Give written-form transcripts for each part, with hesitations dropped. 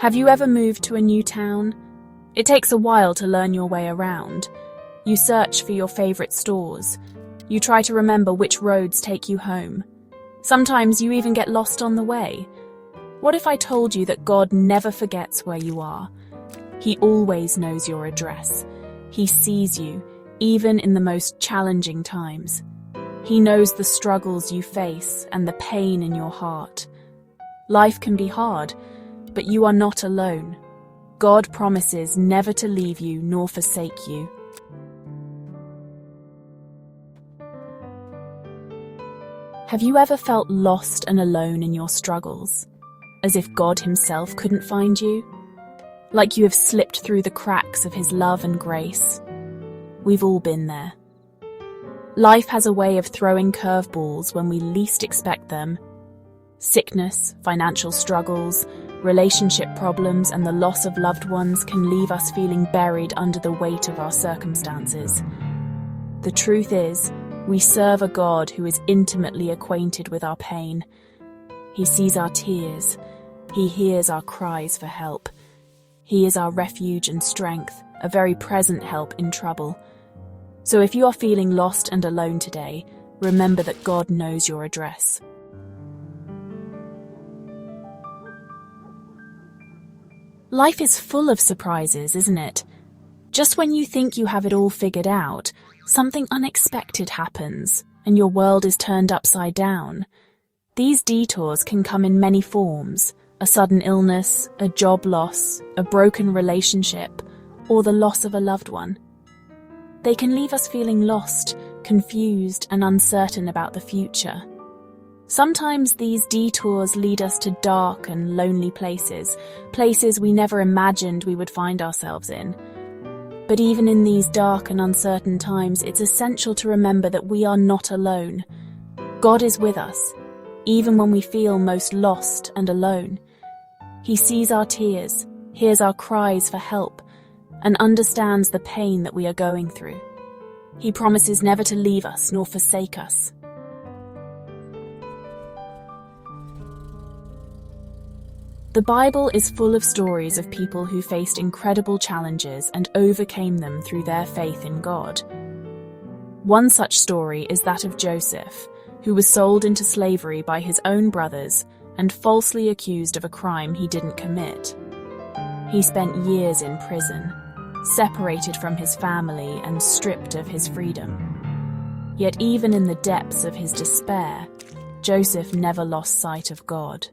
Have you ever moved to a new town? It takes a while to learn your way around. You search for your favorite stores. You try to remember which roads take you home. Sometimes you even get lost on the way. What if I told you that God never forgets where you are? He always knows your address. He sees you, even in the most challenging times. He knows the struggles you face and the pain in your heart. Life can be hard, but you are not alone. God promises never to leave you nor forsake you. Have you ever felt lost and alone in your struggles? As if God himself couldn't find you? Like you have slipped through the cracks of his love and grace? We've all been there. Life has a way of throwing curveballs when we least expect them. Sickness, financial struggles, relationship problems, and the loss of loved ones can leave us feeling buried under the weight of our circumstances. The truth is, we serve a God who is intimately acquainted with our pain. He sees our tears. He hears our cries for help. He is our refuge and strength, a very present help in trouble. So if you are feeling lost and alone today, remember that God knows your address. Life is full of surprises, isn't it? Just when you think you have it all figured out, something unexpected happens, and your world is turned upside down. These detours can come in many forms: a sudden illness, a job loss, a broken relationship, or the loss of a loved one. They can leave us feeling lost, confused, and uncertain about the future. Sometimes these detours lead us to dark and lonely places we never imagined we would find ourselves in. But even in these dark and uncertain times, it's essential to remember that we are not alone. God is with us, even when we feel most lost and alone. He sees our tears, hears our cries for help, and understands the pain that we are going through. He promises never to leave us nor forsake us. The Bible is full of stories of people who faced incredible challenges and overcame them through their faith in God. One such story is that of Joseph, who was sold into slavery by his own brothers and falsely accused of a crime he didn't commit. He spent years in prison, separated from his family and stripped of his freedom. Yet even in the depths of his despair, Joseph never lost sight of God.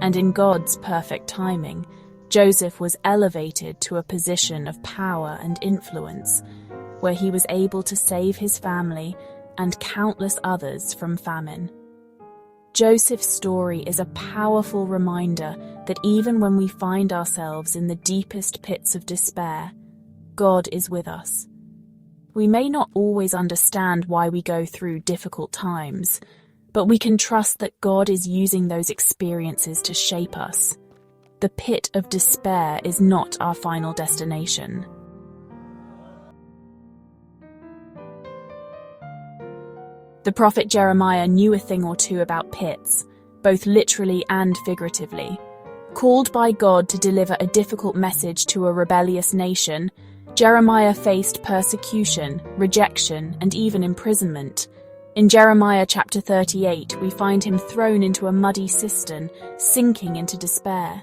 And in God's perfect timing, Joseph was elevated to a position of power and influence, where he was able to save his family and countless others from famine. Joseph's story is a powerful reminder that even when we find ourselves in the deepest pits of despair, God is with us. We may not always understand why we go through difficult times, but we can trust that God is using those experiences to shape us. The pit of despair is not our final destination. The prophet Jeremiah knew a thing or two about pits, both literally and figuratively. Called by God to deliver a difficult message to a rebellious nation, Jeremiah faced persecution, rejection, and even imprisonment. In Jeremiah chapter 38, we find him thrown into a muddy cistern, sinking into despair.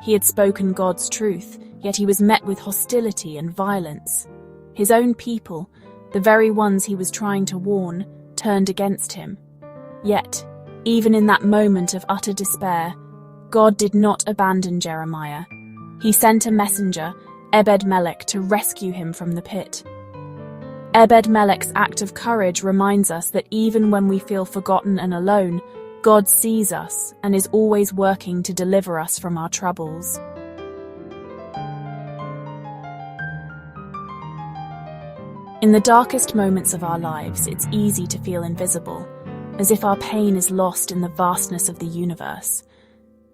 He had spoken God's truth, yet he was met with hostility and violence. His own people, the very ones he was trying to warn, turned against him. Yet, even in that moment of utter despair, God did not abandon Jeremiah. He sent a messenger, Ebed-Melech, to rescue him from the pit. Ebed-Melech's act of courage reminds us that even when we feel forgotten and alone, God sees us and is always working to deliver us from our troubles. In the darkest moments of our lives, it's easy to feel invisible, as if our pain is lost in the vastness of the universe.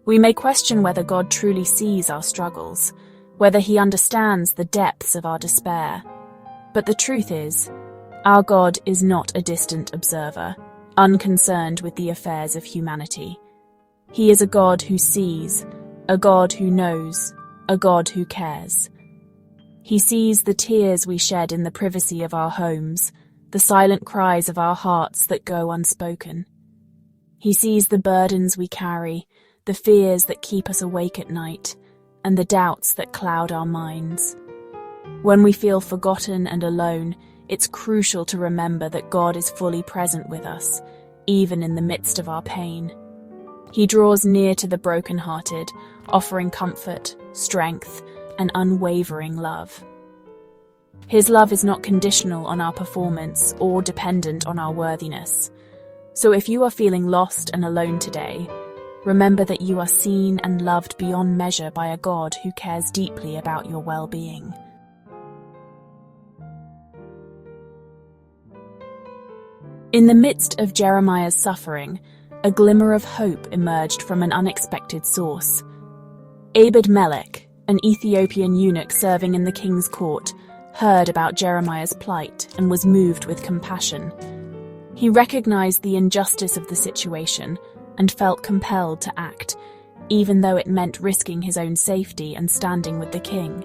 We may question whether God truly sees our struggles, whether he understands the depths of our despair. But the truth is, our God is not a distant observer, unconcerned with the affairs of humanity. He is a God who sees, a God who knows, a God who cares. He sees the tears we shed in the privacy of our homes, the silent cries of our hearts that go unspoken. He sees the burdens we carry, the fears that keep us awake at night, and the doubts that cloud our minds. When we feel forgotten and alone, it's crucial to remember that God is fully present with us, even in the midst of our pain. He draws near to the brokenhearted, offering comfort, strength, and unwavering love. His love is not conditional on our performance or dependent on our worthiness. So if you are feeling lost and alone today, remember that you are seen and loved beyond measure by a God who cares deeply about your well-being. In the midst of Jeremiah's suffering, a glimmer of hope emerged from an unexpected source. Ebed-Melech, an Ethiopian eunuch serving in the king's court, heard about Jeremiah's plight and was moved with compassion. He recognized the injustice of the situation and felt compelled to act, even though it meant risking his own safety and standing with the king.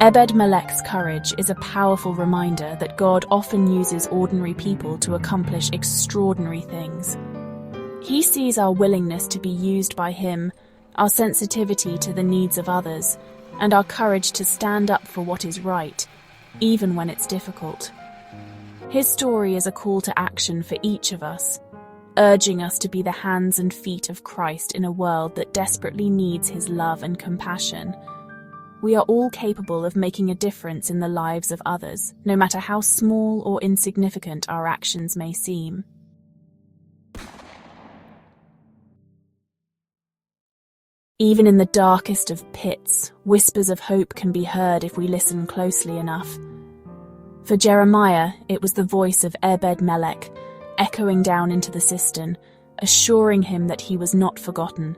Ebed-Melech's courage is a powerful reminder that God often uses ordinary people to accomplish extraordinary things. He sees our willingness to be used by him, our sensitivity to the needs of others, and our courage to stand up for what is right, even when it's difficult. His story is a call to action for each of us, urging us to be the hands and feet of Christ in a world that desperately needs his love and compassion. We are all capable of making a difference in the lives of others, no matter how small or insignificant our actions may seem. Even in the darkest of pits, whispers of hope can be heard if we listen closely enough. For Jeremiah, it was the voice of Ebed-Melech, echoing down into the cistern, assuring him that he was not forgotten.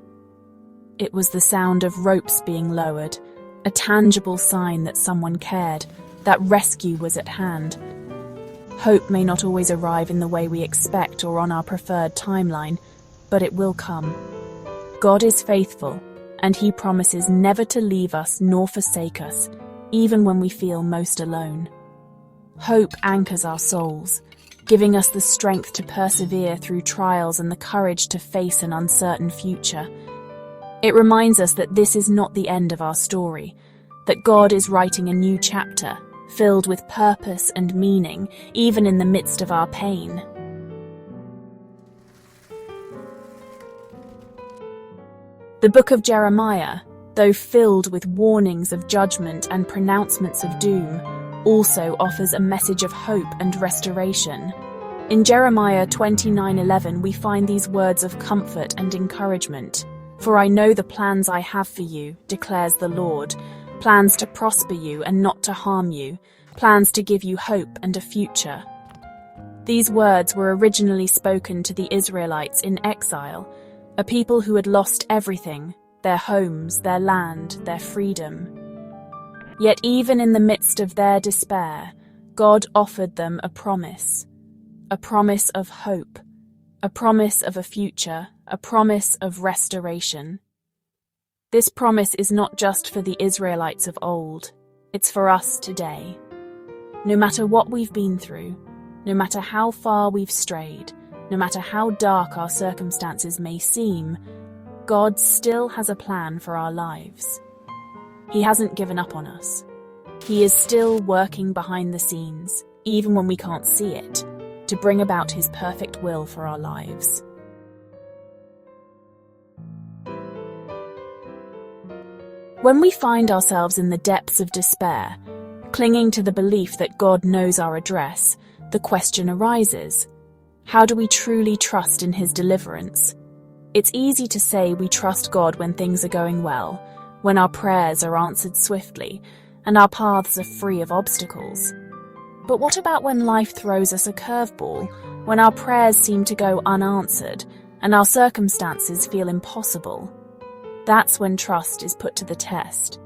It was the sound of ropes being lowered, a tangible sign that someone cared, that rescue was at hand. Hope may not always arrive in the way we expect or on our preferred timeline, but it will come. God is faithful, and he promises never to leave us nor forsake us, even when we feel most alone. Hope anchors our souls, giving us the strength to persevere through trials and the courage to face an uncertain future. It reminds us that this is not the end of our story, that God is writing a new chapter, filled with purpose and meaning, even in the midst of our pain. The book of Jeremiah, though filled with warnings of judgment and pronouncements of doom, also offers a message of hope and restoration. In Jeremiah 29:11, we find these words of comfort and encouragement. "For I know the plans I have for you, declares the Lord, plans to prosper you and not to harm you, plans to give you hope and a future." These words were originally spoken to the Israelites in exile, a people who had lost everything, their homes, their land, their freedom. Yet even in the midst of their despair, God offered them a promise of hope, a promise of a future, a promise of restoration. This promise is not just for the Israelites of old, it's for us today. No matter what we've been through, no matter how far we've strayed, no matter how dark our circumstances may seem, God still has a plan for our lives. He hasn't given up on us. He is still working behind the scenes, even when we can't see it, to bring about his perfect will for our lives. When we find ourselves in the depths of despair, clinging to the belief that God knows our address, the question arises: how do we truly trust in his deliverance? It's easy to say we trust God when things are going well, when our prayers are answered swiftly, and our paths are free of obstacles. But what about when life throws us a curveball, when our prayers seem to go unanswered, and our circumstances feel impossible? That's when trust is put to the test.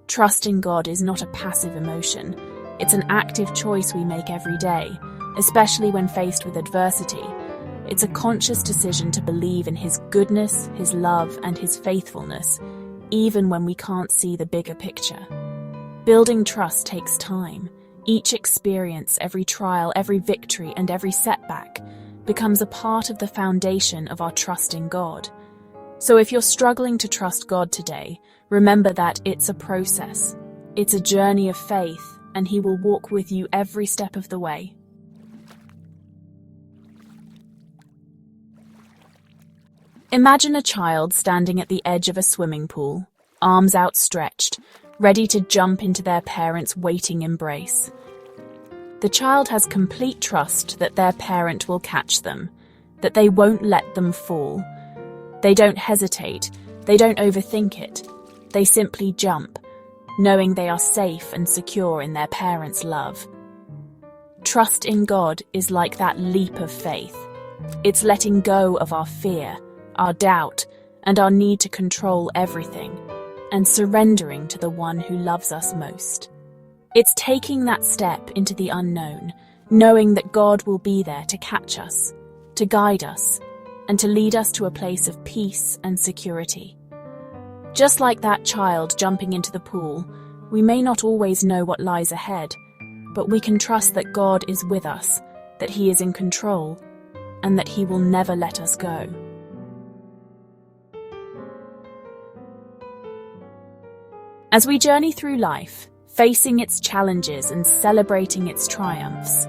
Trust in God is not a passive emotion. It's an active choice we make every day, especially when faced with adversity. It's a conscious decision to believe in His goodness, His love, and His faithfulness, even when we can't see the bigger picture. Building trust takes time. Each experience, every trial, every victory, and every setback becomes a part of the foundation of our trust in God. So if you're struggling to trust God today, remember that it's a process. It's a journey of faith, and He will walk with you every step of the way. Imagine a child standing at the edge of a swimming pool, arms outstretched, ready to jump into their parents' waiting embrace. The child has complete trust that their parent will catch them, that they won't let them fall. They don't hesitate, they don't overthink it. They simply jump, knowing they are safe and secure in their parents' love. Trust in God is like that leap of faith. It's letting go of our fear, our doubt, and our need to control everything, and surrendering to the one who loves us most. It's taking that step into the unknown, knowing that God will be there to catch us, to guide us, and to lead us to a place of peace and security. Just like that child jumping into the pool, we may not always know what lies ahead, but we can trust that God is with us, that He is in control, and that He will never let us go. As we journey through life, facing its challenges and celebrating its triumphs,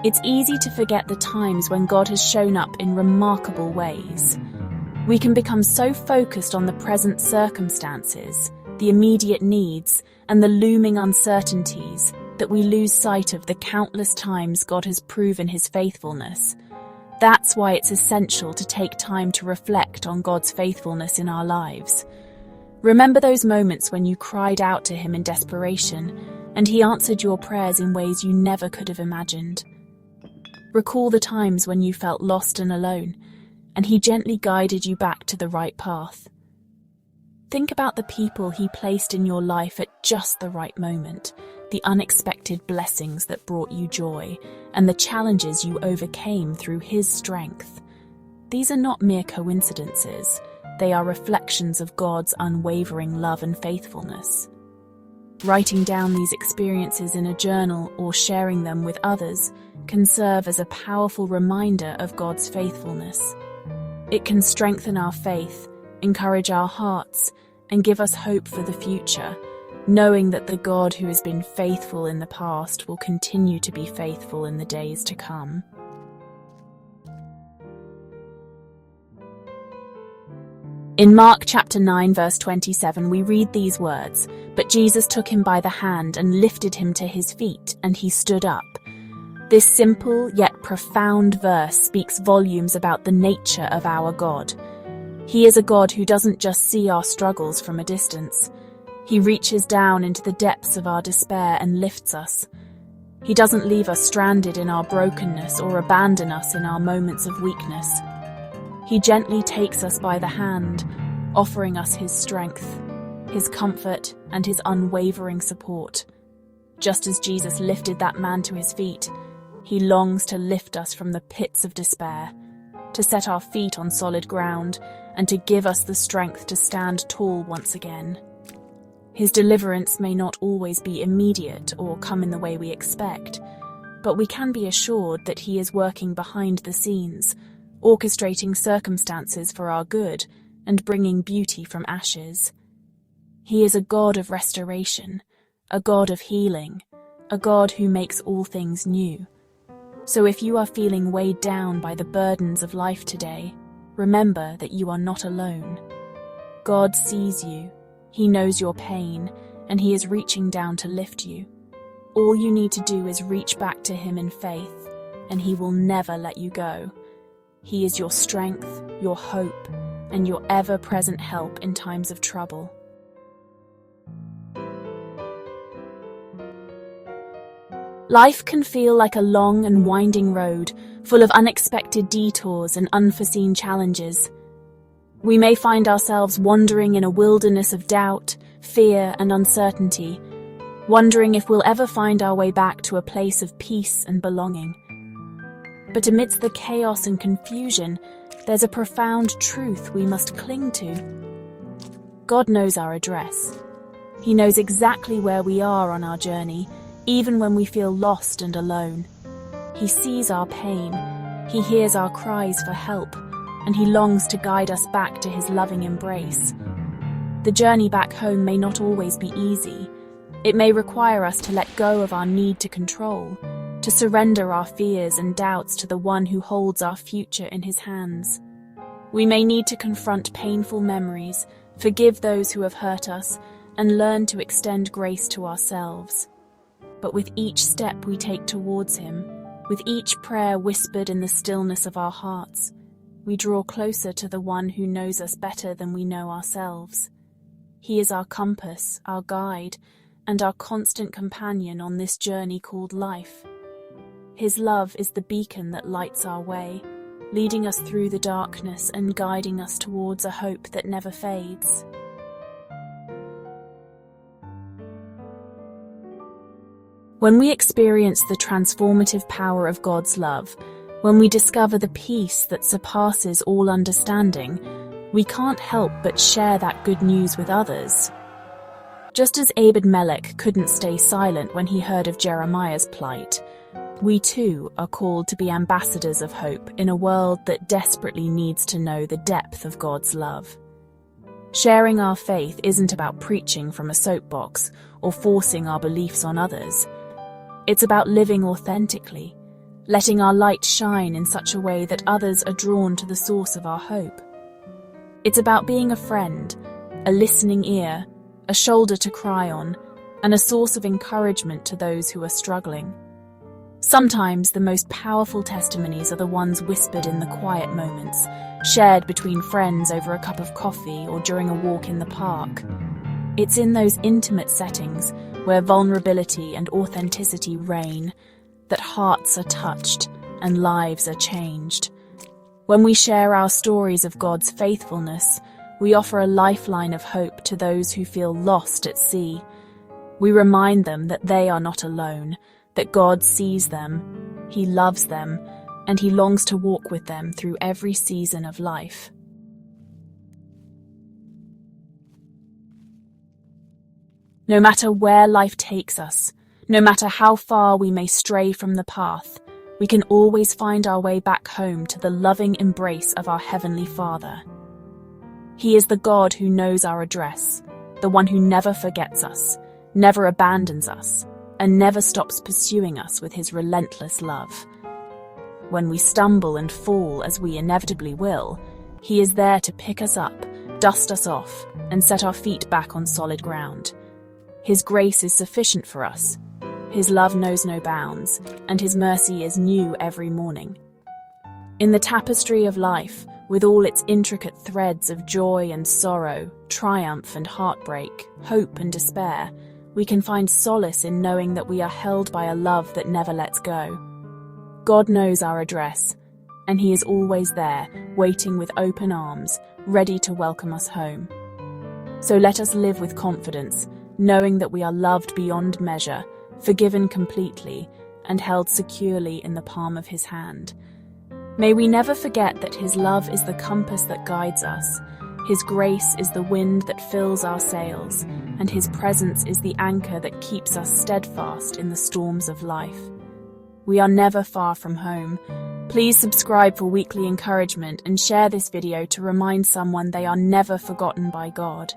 it's easy to forget the times when God has shown up in remarkable ways. We can become so focused on the present circumstances, the immediate needs, and the looming uncertainties that we lose sight of the countless times God has proven His faithfulness. That's why it's essential to take time to reflect on God's faithfulness in our lives. Remember those moments when you cried out to Him in desperation, and He answered your prayers in ways you never could have imagined. Recall the times when you felt lost and alone, and He gently guided you back to the right path. Think about the people He placed in your life at just the right moment, the unexpected blessings that brought you joy, and the challenges you overcame through His strength. These are not mere coincidences. They are reflections of God's unwavering love and faithfulness. Writing down these experiences in a journal or sharing them with others can serve as a powerful reminder of God's faithfulness. It can strengthen our faith, encourage our hearts, and give us hope for the future, knowing that the God who has been faithful in the past will continue to be faithful in the days to come. In Mark chapter 9 verse 27 we read these words, "But Jesus took him by the hand and lifted him to his feet, and he stood up." This simple yet profound verse speaks volumes about the nature of our God. He is a God who doesn't just see our struggles from a distance. He reaches down into the depths of our despair and lifts us. He doesn't leave us stranded in our brokenness or abandon us in our moments of weakness. He gently takes us by the hand, offering us His strength, His comfort, and His unwavering support. Just as Jesus lifted that man to his feet, He longs to lift us from the pits of despair, to set our feet on solid ground, and to give us the strength to stand tall once again. His deliverance may not always be immediate or come in the way we expect, but we can be assured that He is working behind the scenes, orchestrating circumstances for our good and bringing beauty from ashes. He is a God of restoration, a God of healing, a God who makes all things new. So if you are feeling weighed down by the burdens of life today, remember that you are not alone. God sees you, He knows your pain, and He is reaching down to lift you. All you need to do is reach back to Him in faith, and He will never let you go. He is your strength, your hope, and your ever-present help in times of trouble. Life can feel like a long and winding road, full of unexpected detours and unforeseen challenges. We may find ourselves wandering in a wilderness of doubt, fear, and uncertainty, wondering if we'll ever find our way back to a place of peace and belonging. But amidst the chaos and confusion, there's a profound truth we must cling to. God knows our address. He knows exactly where we are on our journey, even when we feel lost and alone. He sees our pain, He hears our cries for help, and He longs to guide us back to His loving embrace. The journey back home may not always be easy. It may require us to let go of our need to control, to surrender our fears and doubts to the one who holds our future in His hands. We may need to confront painful memories, forgive those who have hurt us, and learn to extend grace to ourselves. But with each step we take towards Him, with each prayer whispered in the stillness of our hearts, we draw closer to the one who knows us better than we know ourselves. He is our compass, our guide, and our constant companion on this journey called life. His love is the beacon that lights our way, leading us through the darkness and guiding us towards a hope that never fades. When we experience the transformative power of God's love, when we discover the peace that surpasses all understanding, we can't help but share that good news with others. Just as Ebed-Melech couldn't stay silent when he heard of Jeremiah's plight, we too are called to be ambassadors of hope in a world that desperately needs to know the depth of God's love. Sharing our faith isn't about preaching from a soapbox or forcing our beliefs on others. It's about living authentically, letting our light shine in such a way that others are drawn to the source of our hope. It's about being a friend, a listening ear, a shoulder to cry on, and a source of encouragement to those who are struggling. Sometimes the most powerful testimonies are the ones whispered in the quiet moments, shared between friends over a cup of coffee or during a walk in the park. It's in those intimate settings, where vulnerability and authenticity reign, that hearts are touched and lives are changed. When we share our stories of God's faithfulness, we offer a lifeline of hope to those who feel lost at sea. We remind them that they are not alone, that God sees them, He loves them, and He longs to walk with them through every season of life. No matter where life takes us, no matter how far we may stray from the path, we can always find our way back home to the loving embrace of our Heavenly Father. He is the God who knows our address, the one who never forgets us, never abandons us, and never stops pursuing us with His relentless love. When we stumble and fall, as we inevitably will, He is there to pick us up, dust us off, and set our feet back on solid ground. His grace is sufficient for us. His love knows no bounds, and His mercy is new every morning. In the tapestry of life, with all its intricate threads of joy and sorrow, triumph and heartbreak, hope and despair, we can find solace in knowing that we are held by a love that never lets go. God knows our address, and He is always there, waiting with open arms, ready to welcome us home. So let us live with confidence, knowing that we are loved beyond measure, forgiven completely, and held securely in the palm of His hand. May we never forget that His love is the compass that guides us, His grace is the wind that fills our sails, and His presence is the anchor that keeps us steadfast in the storms of life. We are never far from home. Please subscribe for weekly encouragement and share this video to remind someone they are never forgotten by God.